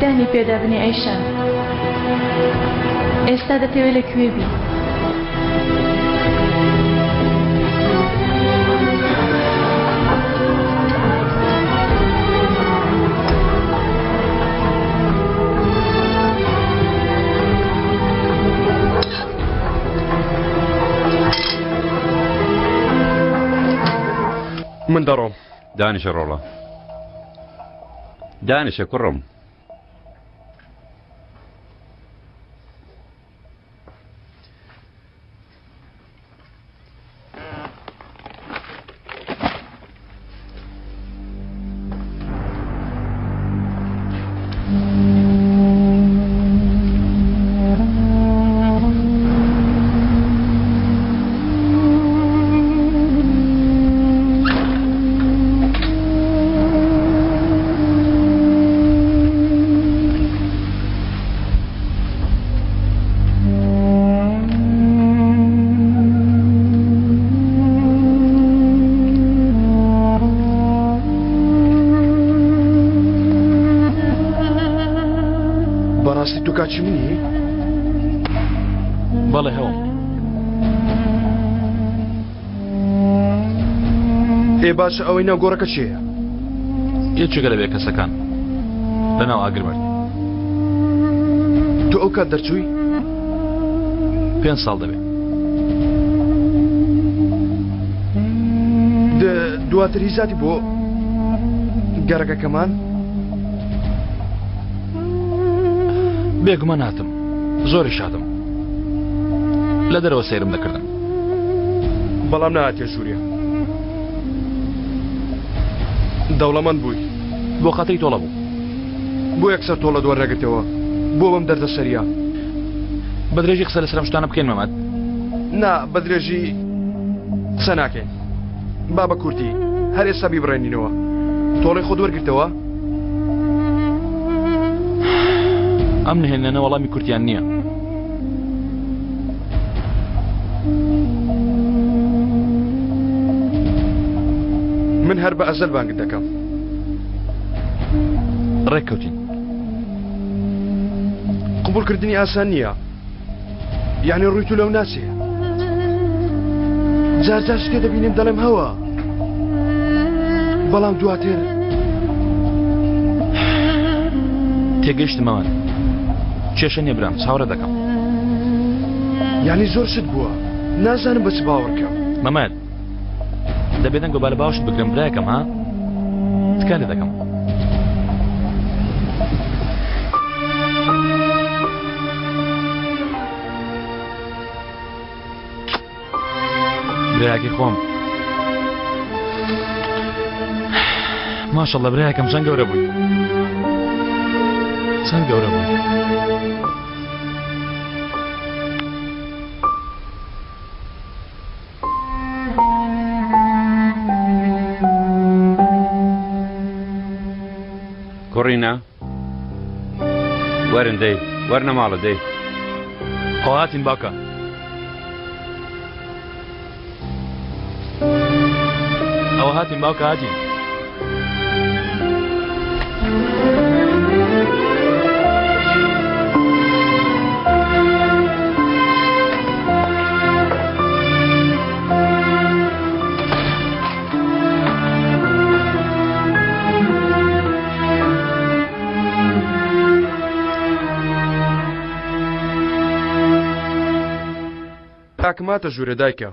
دامی پێدا بنێ ئەیشان ئێستا دەتەوێت لەکوێ بی؟ من دەڕۆم. دانیشە ڕۆڵە دانیشە کوڕم. بەڕاستی تو کاچی منی؟ بەڵێ هەوم. باشە ئەوەی ناو گۆڕەکە چێە؟ یەکێکە لە بێ کەسەکان لەناو ئاگرمەرد. تو ئەو کات دەرچووی؟ 5 ساڵ دەبێت. دواتر هیزاتی بۆ گەڕەکەکەمان؟ بێگومان هاتم زۆری شادم لە دەرەوە سەیرم دەکردم. بەڵام نهاتێ ژووریا. دەوڵەمەند بووی بۆ خەتەی تۆڵە بوو. بۆ یەکسەر تۆڵە دووەرنەگرتەوە بۆ بەم دەردە سەریا. بە درێژی قسە لەسەرم شتانە بکەین مەمەد. نا بە درێژی قسە ناکەین. با بە کورتی هەر ئێستا بیبڕێنینەوە. تۆڵەی خۆت وەرگرتەوە؟ ئەم نهێنانە وەڵامی کورتیان نییە. من هەر بە ئەزەل بانگت دەکەم. ڕێککەوتین. قبولکردنی ئاسان نییە. یعنی ڕووی تو لەو ناچێ. جار جار شتێ دەبینیم دەڵێم هەوە. بەڵام دواتر تێگەیشتمەوە. کێشە نیە برام چاوەڕە دەکەم. یعنی زۆر شت بووە نازانم بەچ باوەڕکەم. مەمەد دەبێت دەنگ بە بالە باوشت بگرم برایەکەم ها تکانێ دەکەم. برایەکی خۆم ماشەڵڵا برایەکەم چەند گەورە بووی چەند گەورە بووی. کوڕینە وەرن دەی وەرنە ماڵە دەی. ئەو هاتین باکە. ئەوە هاتین باوکە هاتین. تاکماتە ژوورە دایکە.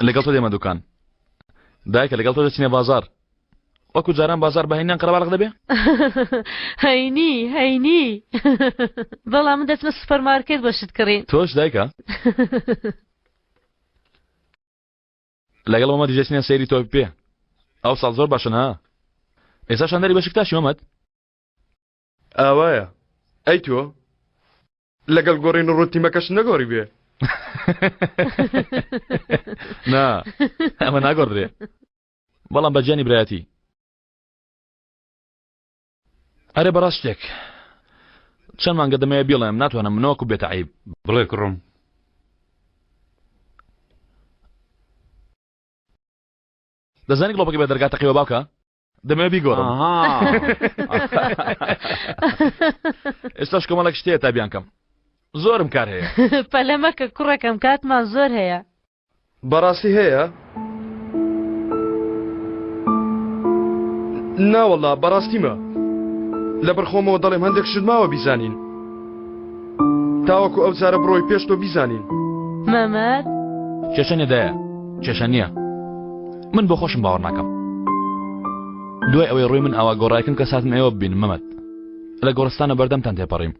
لەگەڵ تۆ دێمە دوکان دایکە لەگەڵ تۆ دەچینێ بازار وەکو جاران بازار بەهێنیان قەرەباڵغ دەبێ هەینی بەڵام من دەچمە سوپەرمارکێت بەشت کڕین تۆش دایکە لەگەڵ مەمەد دەچینێ سەیری تۆ پێ ئەو ساڵ زۆر باشن ها ئێستا شاندەری بەشکتاشی مەمەد ئاوایە ئەی تۆ لەگەڵ گۆڕین و ڕوتیمەکەش نەگۆڕی بێ نا ئەمە ناگۆڕدرێ بەڵام بەجیانی برایەتی ئەرێ بەڕاست شتێک چەند مانگە دەمەوێت بیڵێم ناتوانم منەوەکو بێتە عیب بڵێ کوڕم دەزانی گڵۆپەکە بێ دەرگا تەقیوە باوکە دەمەوێت بیگۆڕم ئێستاش کۆمەڵێک شتەیە تا بیانکەم زۆرم کار هەیە پەلەمەکە کوڕەکەم کاتمان زۆر هەیە بەڕاستی هەیە ناوەڵا بەڕاستیمە لەبەر خۆمەوە دەڵێم هەندێک شت ماوە بیزانین تاوەکو ئەو جارە بڕۆی پێش تۆ بیزانین مەمەد کێشە نێدایە کێشە نییە من بۆ خۆشم باوەڕ ناکەم دوای ئەوەی ڕووی من ئاوا گۆڕایکن کە ساتم ئێوە ببین مەمەد لە گۆڕستانە بەردەمتان تێپەڕیم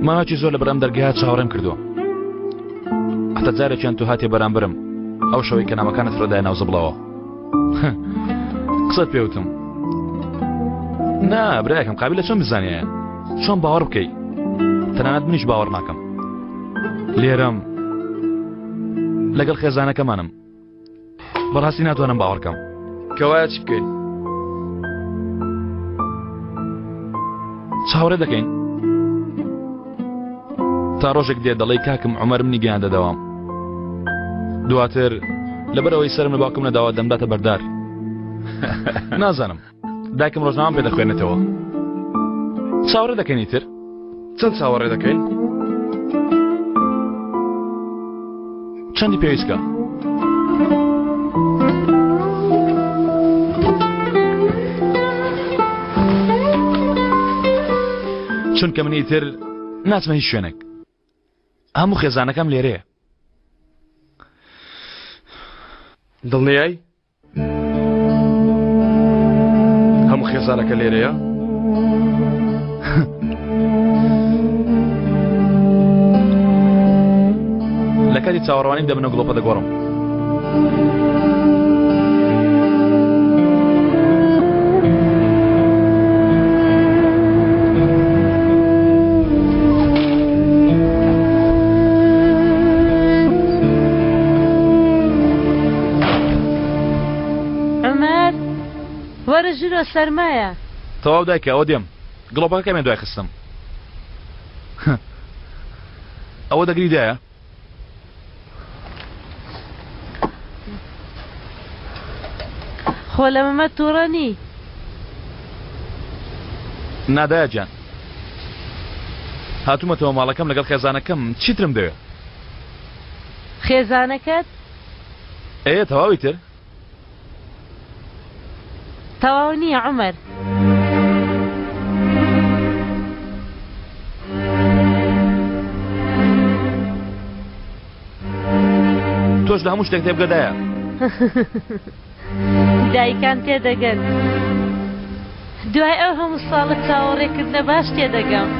ماوەکی زۆر لە بەرام دەرگایە چاوەڕێم کردووە حتا جارێکیان تو هاتێ بەرامبرم ئەو شەوەی کە نامەکانت فرەدای ناو زەبڵەوە قسەت پێوتم نا برایەکەم قابلە چۆن بزانیە چۆن باوەڕ بکەی تەنانەت منیش باوەڕ ناکەم لێرەم لەگەڵ خێزانەکەمانم بەڕاستی ناتوانم باوەڕکەم کەوایە چی بکەین چاوەڕێ دەکەین تا ڕۆژێک دێ دەڵێ کاکم عومەر منی گیان دەدەوام دواتر لەبەرەوەی سەرم لە باوکم نەداوە دەمداتە بەردار نازانم دایکم ڕۆژنامەم پێ دەخوێنێتەوە چاوەڕێ دەکەینی تر چەند چاوەڕێ دەکەین چەندی پێویستکە چونکە منی تر ناچمە هیچ شوێنێک هەموو خێزانەکەم لێرەیە دڵنیایی هەموو خێزانەکە لێرەیە لە کاتی چاوەڕوانیم دەبنە گڵۆپە دەگۆڕم عومەر وەرە ژورۆ سەرمایە تەواو دایکە ئەوە دێم گڵۆپەکەمێ دوای خستم ئەوە دەگری دایە خۆ لە مەمەد تووڕەنی نادایە گیان هاتوومەتەوە ماڵەکەم لەگەڵ خێزانەکەم چیترم دەوێت خێزانەکەت ئەیە تەواوی تر تەواو نییە عومەر تۆش لە هەموو شتێک تێبگەدایە دایکان تێدەگەن دوای ئەو هەموو ساڵە چاوەڕێکردنە باش تێدەگەم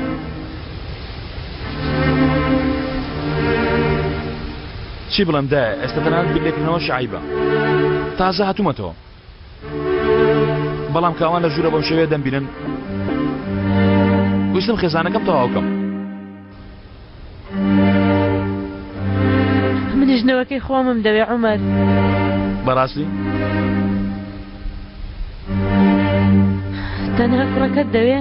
چی بڵم دایە ئێستا تەنانەت بیرلێکردنەوە شعیبە تازە هاتوومەتەوە بەڵام کاوان لە ژوورە بەم شێوەیە دەمبینن ویستم خێزانەکەم تەواوکەم منیژنەوەکەی خۆمم دەوێ عومەر بەڕاستی تەنها کوڕەکەت دەوێ